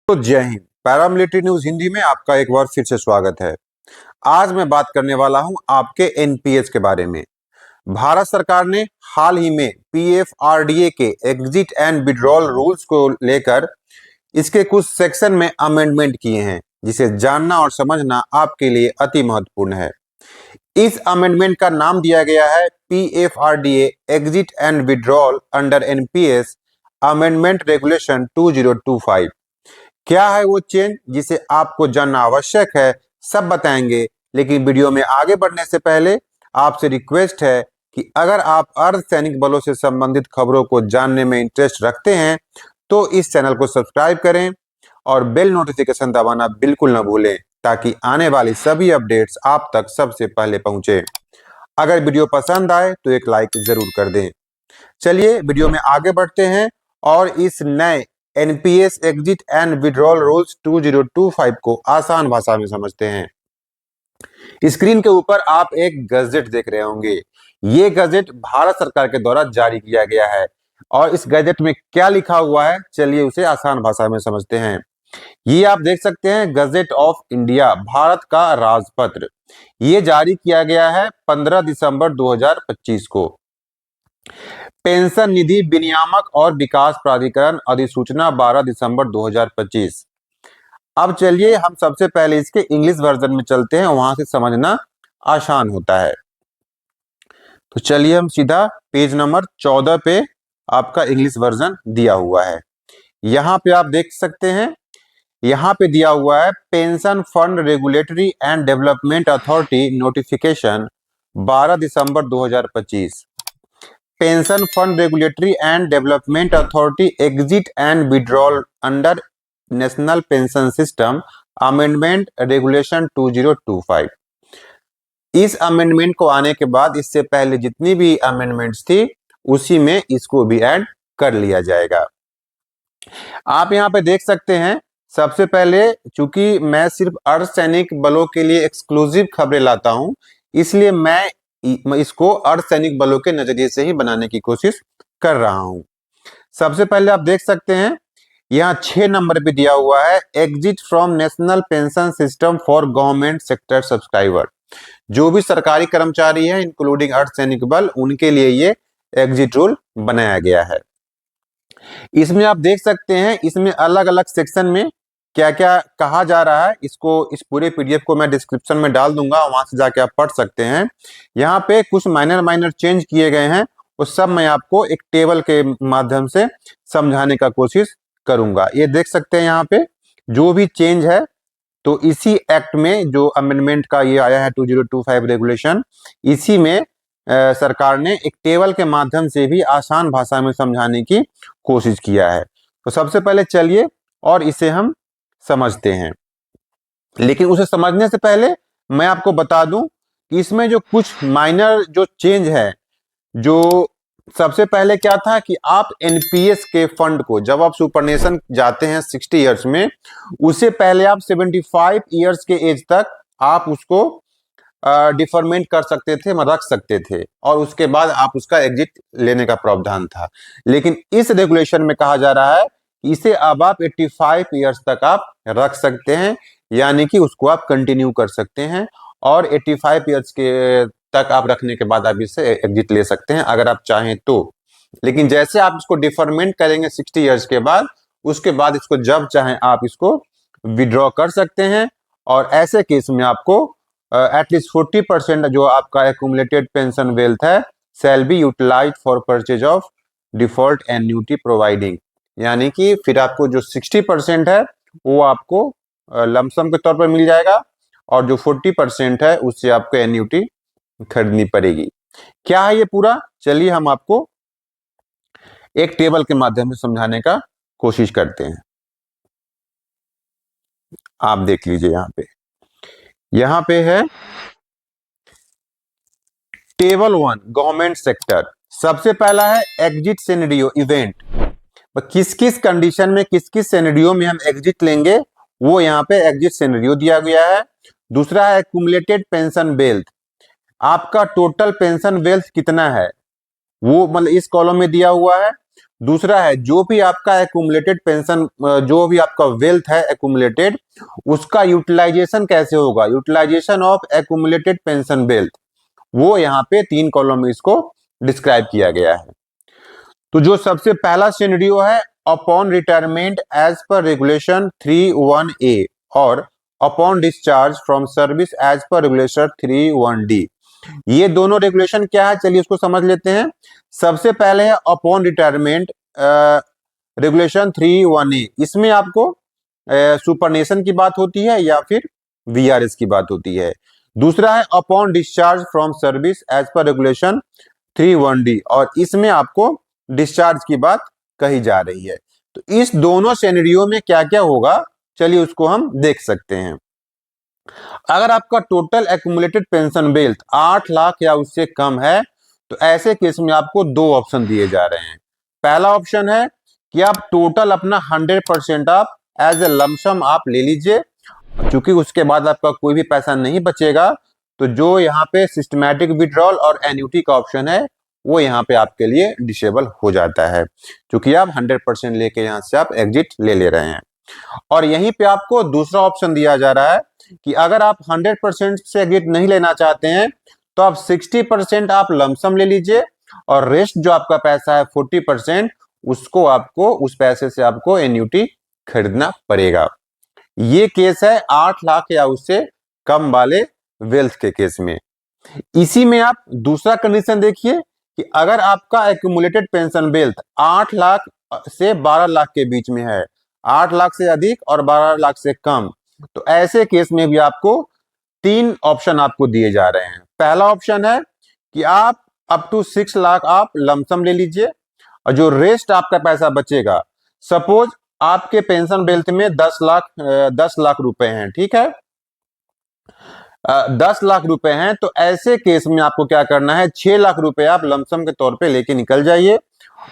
तो जय Hind. Paramilitary news Hindi में आपका एक बार फिर से स्वागत है। आज मैं बात करने वाला हूं आपके एनपीएस के बारे में। भारत सरकार ने हाल ही में पीएफआरडीए के एग्जिट एंड विड्रॉल रूल्स को लेकर इसके कुछ सेक्शन में अमेंडमेंट किए हैं, जिसे जानना और समझना आपके लिए अति महत्वपूर्ण है। इस अमेंडमेंट का नाम दिया गया है PFRDA exit and withdrawal under NPS amendment regulation 2025। क्या है वो चेंज जिसे आपको जानना आवश्यक है, सब बताएंगे। लेकिन वीडियो में आगे बढ़ने से पहले आपसे रिक्वेस्ट है कि अगर आप अर्धसैनिक बलों से संबंधित खबरों को जानने में इंटरेस्ट रखते हैं तो इस चैनल को सब्सक्राइब करें और बेल नोटिफिकेशन दबाना बिल्कुल न भूलें, ताकि आने वाली सभी अपडेट्स आप तक सबसे पहले पहुंचे। अगर वीडियो पसंद आए तो एक लाइक जरूर कर दें। चलिए वीडियो में आगे बढ़ते हैं और इस नए NPS exit and withdrawal rules 2025 को आसान भाषा में समझते हैं। स्क्रीन के ऊपर आप एक गजेट देख रहे होंगे। ये गजेट भारत सरकार के द्वारा जारी किया गया है और इस गजेट में क्या लिखा हुआ है, चलिए उसे आसान भाषा में समझते हैं। ये आप देख सकते हैं, गजेट ऑफ इंडिया, भारत का राजपत्र। ये जारी किया गया है 15 दिसंबर 2025 को। पेंशन निधि विनियामक और विकास प्राधिकरण अधिसूचना 12 दिसंबर 2025। अब चलिए हम सबसे पहले इसके इंग्लिश वर्जन में चलते हैं, वहां से समझना आसान होता है। तो चलिए हम सीधा पेज नंबर 14 पे आपका इंग्लिश वर्जन दिया हुआ है। यहाँ पे आप देख सकते हैं, यहाँ पे दिया हुआ है pension fund regulatory and development authority notification 12 December 2025। Pension fund regulatory and development authority exit and withdrawal under national pension system amendment regulation 2025। इस अमेंडमेंट को आने के बाद इससे पहले जितनी भी अमेंडमेंट्स थी उसी में इसको भी ऐड कर लिया जाएगा। आप यहाँ पे देख सकते हैं, सबसे पहले चूंकि मैं सिर्फ अर्धसैनिक बलों के लिए एक्सक्लूसिव खबरें लाता हूं, इसलिए मैं इसको अर्धसैनिक बलों के नजरिए से ही बनाने की कोशिश कर रहा हूं। सबसे पहले आप देख सकते हैं, यहाँ 6 नंबर पे दिया हुआ है exit from national pension system for government sector subscriber. जो भी सरकारी कर्मचारी है इंक्लूडिंग अर्धसैनिक बल, उनके लिए ये एग्जिट रूल बनाया गया है। इसमें आप देख सकते हैं, इसमें अलग अलग सेक्शन में क्या क्या कहा जा रहा है, इसको इस पूरे पीडीएफ को मैं डिस्क्रिप्शन में डाल दूंगा, वहां से जाके आप पढ़ सकते हैं। यहाँ पे कुछ माइनर चेंज किए गए हैं, उस सब मैं आपको एक टेबल के माध्यम से समझाने का कोशिश करूंगा। ये देख सकते हैं यहाँ पे जो भी चेंज है, तो इसी एक्ट में जो अमेंडमेंट का ये आया है 2025 रेगुलेशन, इसी में सरकार ने एक टेबल के माध्यम से भी आसान भाषा में समझाने की कोशिश किया है। तो सबसे पहले चलिए और इसे हम समझते हैं। लेकिन उसे समझने से पहले मैं आपको बता दूं कि इसमें जो कुछ माइनर जो चेंज है, जो सबसे पहले क्या था कि आप एनपीएस के फंड को जब आप सुपरनेशन जाते हैं 60 इयर्स में, उससे पहले आप 75 इयर्स के एज तक आप उसको डिफरमेंट कर सकते थे, रख सकते थे, और उसके बाद आप उसका एग्जिट लेने का प्रावधान था। लेकिन इस रेगुलेशन में कहा जा रहा है कि इसे अब आप 85 इयर्स तक आप रख सकते हैं, यानी कि उसको आप कंटिन्यू कर सकते हैं और 85 इयर्स के तक आप रखने के बाद आप इससे एग्जिट ले सकते हैं अगर आप चाहें तो। लेकिन जैसे आप इसको डिफरमेंट करेंगे 60 इयर्स के बाद, उसके बाद इसको जब चाहें आप इसको विड्रॉ कर सकते हैं। और ऐसे केस में आपको एटलीस्ट 40% जो आपका एक्यूमुलेटेड पेंशन वेल्थ है shall be utilise for purchase of default annuity providing, यानी कि फिर आपको जो 60% है वो आपको लमसम के तौर पर मिल जाएगा और जो 40% है उससे आपको एन्यूटी खरीदनी पड़ेगी। क्या है ये पूरा, चलिए हम आपको एक टेबल के माध्यम से समझाने का कोशिश करते हैं। आप देख लीजिए, यहाँ पे है टेबल 1 गवर्नमेंट सेक्टर। सबसे पहला है एग्जिट सिनेरियो इवेंट, किस किस कंडीशन में किस किस सिनेरियो में हम एग्जिट लेंगे वो यहाँ पे एग्जिट सिनेरियो दिया गया है। दूसरा है एक्यूमुलेटेड पेंशन वेल्थ, आपका टोटल पेंशन वेल्थ कितना है वो मतलब इस कॉलम में दिया हुआ है। दूसरा है जो भी आपका एक्यूमुलेटेड पेंशन, जो भी आपका वेल्थ है एक्यूमुलेटेड, उसका यूटिलाइजेशन कैसे होगा, utilisation of accumulated pension wealth, वो यहाँ पे 3 कॉलम में इसको डिस्क्राइब किया गया है। तो जो सबसे पहला सिनेरियो है, upon retirement as per regulation 3(1)(a) और upon discharge from service as per regulation 3(1)(d), ये दोनों रेगुलेशन क्या है, चलिए उसको समझ लेते हैं। सबसे पहले है अपॉन रिटायरमेंट रेगुलेशन 3(1)(a), इसमें आपको सुपरनेशन की बात होती है या फिर वीआरएस की बात होती है। दूसरा है upon discharge from service as per regulation 3(1)(d), और इसमें आपको डिस्चार्ज की बात कही जा रही है। तो इस दोनों सिनेरियो में क्या क्या होगा, चलिए उसको हम देख सकते हैं। अगर आपका total accumulated pension wealth 8 lakh या उससे कम है, तो ऐसे केस में आपको 2 ऑप्शन दिए जा रहे हैं। पहला ऑप्शन है कि आप टोटल अपना 100% आप एज ए लमसम आप ले लीजिए, क्योंकि उसके बाद आपका कोई भी पैसा नहीं बचेगा। तो जो यहाँ पे सिस्टमैटिक विड्रॉल और एन्युटी का ऑप्शन है, वो यहाँ पे आपके लिए डिसेबल हो जाता है, क्योंकि आप 100% लेके यहाँ से आप एग्जिट ले रहे हैं। और यहीं पे आपको दूसरा ऑप्शन दिया जा रहा है कि अगर आप 100% से एग्जिट नहीं लेना चाहते हैं, तो आप 60% आप लमसम ले लीजिए, और रेस्ट जो आपका पैसा है 40%, उसको आपको उस पैसे से आपको एन्युटी खरीदना पड़ेगा। ये केस है 8 लाख या उससे कम वाले वेल्थ के केस में। इसी में आप दूसरा कंडीशन देखिए कि अगर आपका एक्यूमुलेटेड पेंशन वेल्थ 8 लाख से 12 लाख के बीच में है, 8 लाख से अधिक और 12 लाख से कम, तो ऐसे केस में भी आपको 3 ऑप्शन आपको दिए जा रहे हैं। पहला ऑप्शन है कि आप अप टू 6 लाख आप लमसम ले लीजिए, और जो रेस्ट आपका पैसा बचेगा, सपोज आपके पेंशन वेल्थ में 10 लाख रुपए हैं, ठीक है, 10 लाख रुपए हैं, तो ऐसे केस में आपको क्या करना है, 6 लाख रुपए आप लमसम के तौर पे लेके निकल जाइए,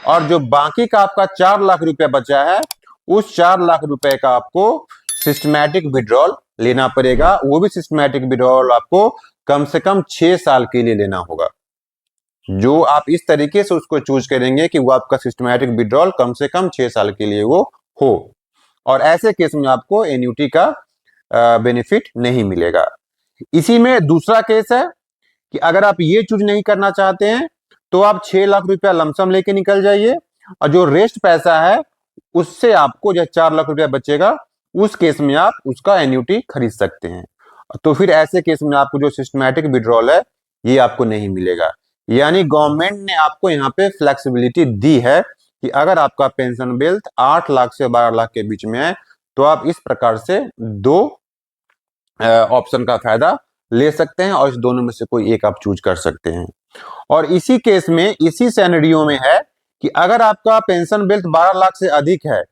और जो बाकी का आपका 4 लाख रुपए बचा है, उस 4 लाख रुपए का आपको सिस्टमैटिक विड्रॉल लेना पड़ेगा। वो भी सिस्टमैटिक विड्रॉल आपको कम से कम 6 साल के लिए लेना होगा। जो आप इस तरीके से उसको चूज करेंगे कि वो आपका सिस्टमैटिक विड्रॉल कम से कम 6 साल के लिए वो हो, और ऐसे केस में आपको एन्युटी का बेनिफिट नहीं मिलेगा। इसी में दूसरा केस है कि अगर आप ये चूज नहीं करना चाहते हैं, तो आप 6 लाख रुपया लमसम लेके निकल जाइए, और जो रेस्ट पैसा है उससे आपको जो 4 लाख रुपया बचेगा, उस केस में आप उसका एन्युटी खरीद सकते हैं। तो फिर ऐसे केस में आपको जो सिस्टमैटिक विड्रॉल है, ये आपको नहीं मिलेगा। यानी गवर्नमेंट ने आपको यहाँ पे फ्लेक्सिबिलिटी दी है कि अगर आपका पेंशन वेल्थ 8 लाख से 12 लाख के बीच में है, तो आप इस प्रकार से 2 ऑप्शन का फायदा ले सकते हैं, और इस दोनों में से कोई एक आप चूज कर सकते हैं। और इसी केस में, इसी सिनेरियो में है कि अगर आपका पेंशन वेल्थ 12 लाख से अधिक है,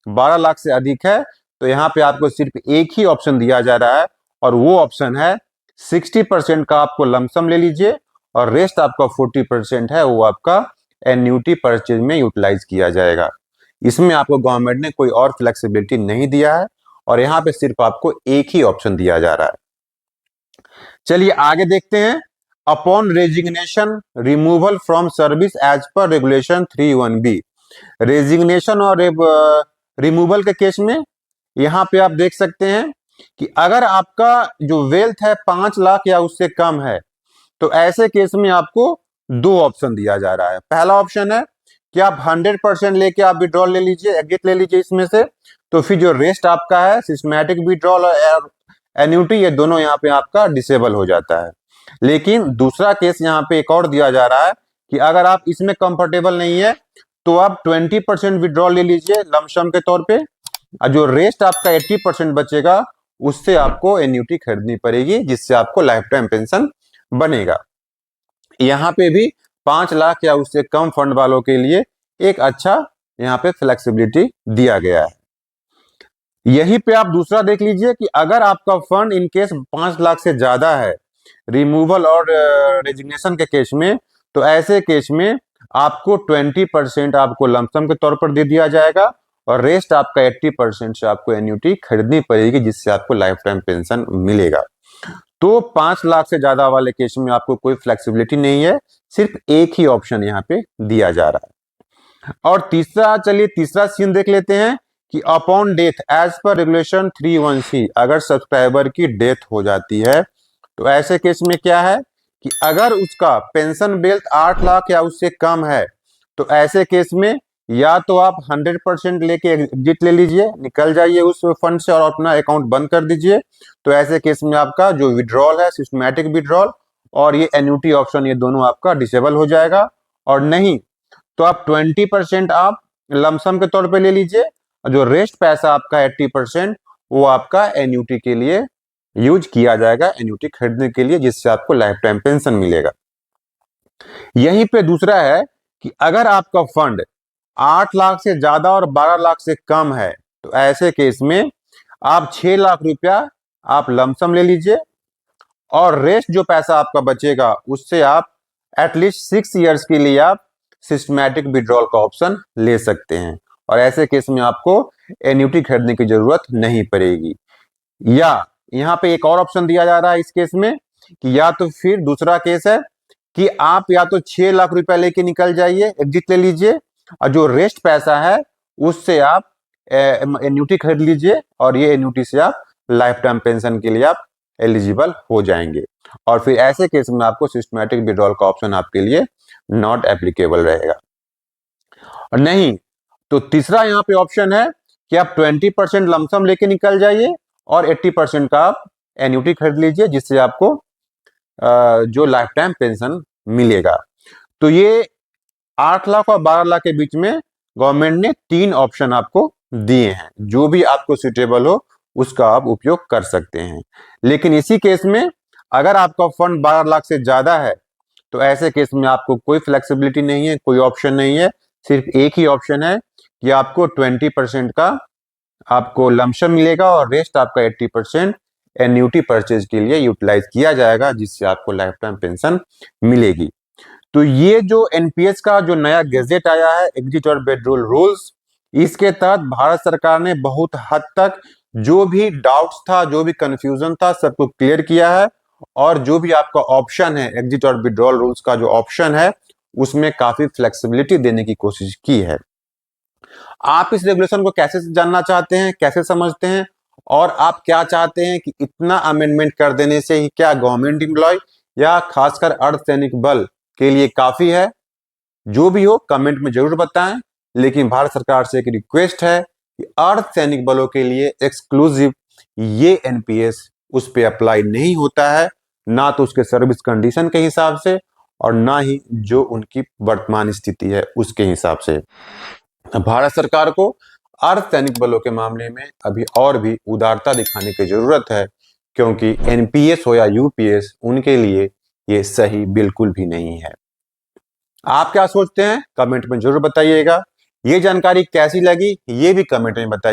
12 लाख से अधिक है, तो यहाँ पे आपको सिर्फ एक ही ऑप्शन दिया जा रहा है, और वो ऑप्शन है 60% का आपको लमसम ले लीजिए, और रेस्ट आपका 40% है वो आपका एन्युटी परचेज में यूटिलाइज किया जाएगा। इसमें आपको गवर्नमेंट ने कोई और फ्लेक्सिबिलिटी नहीं दिया है, और यहाँ पे सिर्फ आपको एक ही ऑप्शन दिया जा रहा है। चलिए आगे देखते हैं। Upon resignation removal from service as per regulation 3(1)(b), resignation और रिमूवल के केस में यहाँ पे आप देख सकते हैं कि अगर आपका जो वेल्थ है 5 लाख या उससे कम है, तो ऐसे केस में आपको 2 ऑप्शन दिया जा रहा है। पहला ऑप्शन है कि आप 100% लेके आप विड्रॉल ले लीजिए, एग्जिट ले लीजिए इसमें से, तो फिर जो रेस्ट आपका है सिस्टमैटिक विड्रॉल और एन्युटी, ये दोनों यहाँ पे आपका डिसेबल हो जाता है। लेकिन दूसरा केस यहाँ पे एक और दिया जा रहा है कि अगर आप इसमें कंफर्टेबल नहीं है, तो आप 20% विड्रॉल ले लीजिए लमसम के तौर पे, और जो रेस्ट आपका 80% बचेगा, उससे आपको एन्युटी खरीदनी पड़ेगी, जिससे आपको लाइफ टाइम पेंशन बनेगा। यहाँ पे भी 5 लाख या उससे कम फंड वालों के लिए एक अच्छा यहाँ पे फ्लेक्सिबिलिटी दिया गया है। यहीं पे आप दूसरा देख लीजिए कि अगर आपका फंड इन केस 5 लाख से ज्यादा है, रिमूवल और रेजिग्नेशन के केस में, तो ऐसे केस में आपको 20% आपको लमसम के तौर पर दे दिया जाएगा, और रेस्ट आपका 80% से आपको एन्युटी खरीदनी पड़ेगी, जिससे आपको लाइफ टाइम पेंशन मिलेगा। तो 5 लाख से ज्यादा वाले केस में आपको कोई फ्लेक्सिबिलिटी नहीं है, सिर्फ एक ही ऑप्शन यहाँ पे दिया जा रहा है। और तीसरा, चलिए तीसरा सीन देख लेते हैं कि upon death as per regulation 3(1)(c), अगर सब्सक्राइबर की डेथ हो जाती है तो ऐसे केस में क्या है कि अगर उसका पेंशन बेल्ट 8 लाख या उससे कम है तो ऐसे केस में या तो आप 100% लेके एग्जिट ले लीजिए, निकल जाइए उस फंड से और अपना अकाउंट बंद कर दीजिए। तो ऐसे केस में आपका जो विड्रॉल है, सिस्टमैटिक विड्रॉल और ये एन्युटी ऑप्शन, ये दोनों आपका डिसेबल हो जाएगा। और नहीं तो आप 20% आप लमसम के तौर पे ले लीजिए, जो रेस्ट पैसा आपका 80% वो आपका एन्युटी के लिए यूज किया जाएगा, एन्युटी खरीदने के लिए, जिससे आपको लाइफ टाइम पेंशन मिलेगा। यहीं पे दूसरा है कि अगर आपका फंड 8 लाख से ज्यादा और 12 लाख से कम है तो ऐसे केस में आप 6 लाख रुपया आप लमसम ले लीजिए और रेस्ट जो पैसा आपका बचेगा उससे आप एटलीस्ट 6 इयर्स के लिए आप सिस्टमैटिक विड्रॉल का ऑप्शन ले सकते हैं और ऐसे केस में आपको एन्युटी खरीदने की जरूरत नहीं पड़ेगी। या यहाँ पे एक और ऑप्शन दिया जा रहा है इस केस में कि या तो फिर दूसरा केस है कि आप या तो 6 लाख रुपया लेके निकल जाइए, एग्जिट ले लीजिए और जो रेस्ट पैसा है उससे आप एन्युटी खरीद लीजिए और ये एन्युटी से आप लाइफ टाइम पेंशन के लिए आप एलिजिबल हो जाएंगे और फिर ऐसे केस में आपको सिस्टमैटिक विड्रॉल का ऑप्शन आपके लिए नॉट एप्लीकेबल रहेगा। और नहीं तो तीसरा यहाँ पे ऑप्शन है कि आप 20% लमसम लेके निकल जाइए और 80% का आप एन्युटी खरीद लीजिए, जिससे आपको जो लाइफ टाइम पेंशन मिलेगा। तो ये 8 लाख और 12 लाख के बीच में गवर्नमेंट ने 3 ऑप्शन आपको दिए हैं, जो भी आपको सुटेबल हो उसका आप उपयोग कर सकते हैं। लेकिन इसी केस में अगर आपका फंड 12 लाख से ज्यादा है तो ऐसे केस में आपको कोई फ्लेक्सिबिलिटी नहीं है, कोई ऑप्शन नहीं है, सिर्फ एक ही ऑप्शन है कि आपको 20% का आपको लमसम मिलेगा और रेस्ट आपका 80% एन्युटी परचेज के लिए यूटिलाइज किया जाएगा, जिससे आपको लाइफ टाइम पेंशन मिलेगी। तो ये जो एनपीएस का जो नया गैजेट आया है, एग्जिट और विड्रॉल रूल्स, इसके तहत भारत सरकार ने बहुत हद तक जो भी डाउट्स था, जो भी कंफ्यूजन था, सबको क्लियर किया है और जो भी आपका ऑप्शन है एग्जिट और विड्रॉल रूल्स का जो ऑप्शन है उसमें काफी फ्लेक्सिबिलिटी देने की कोशिश की है। आप इस रेगुलेशन को कैसे जानना चाहते हैं, कैसे समझते हैं और आप क्या चाहते हैं कि इतना अमेंडमेंट कर देने से ही क्या गवर्नमेंट एम्प्लॉय या खासकर अर्धसैनिक बल के लिए काफी है? जो भी हो कमेंट में जरूर बताएं। लेकिन भारत सरकार से एक रिक्वेस्ट है कि अर्धसैनिक बलों के लिए एक्सक्लूसिव ये एनपीएस उस पे अप्लाई नहीं होता है, ना तो उसके सर्विस कंडीशन के हिसाब से और ना ही जो उनकी वर्तमान स्थिति है उसके हिसाब से। भारत सरकार को अर्धसैनिक बलों के मामले में अभी और भी उदारता दिखाने की जरूरत है, क्योंकि एनपीएस हो या यूपीएस उनके लिए ये सही बिल्कुल भी नहीं है। आप क्या सोचते हैं कमेंट में जरूर बताइएगा। ये जानकारी कैसी लगी ये भी कमेंट में बताइए।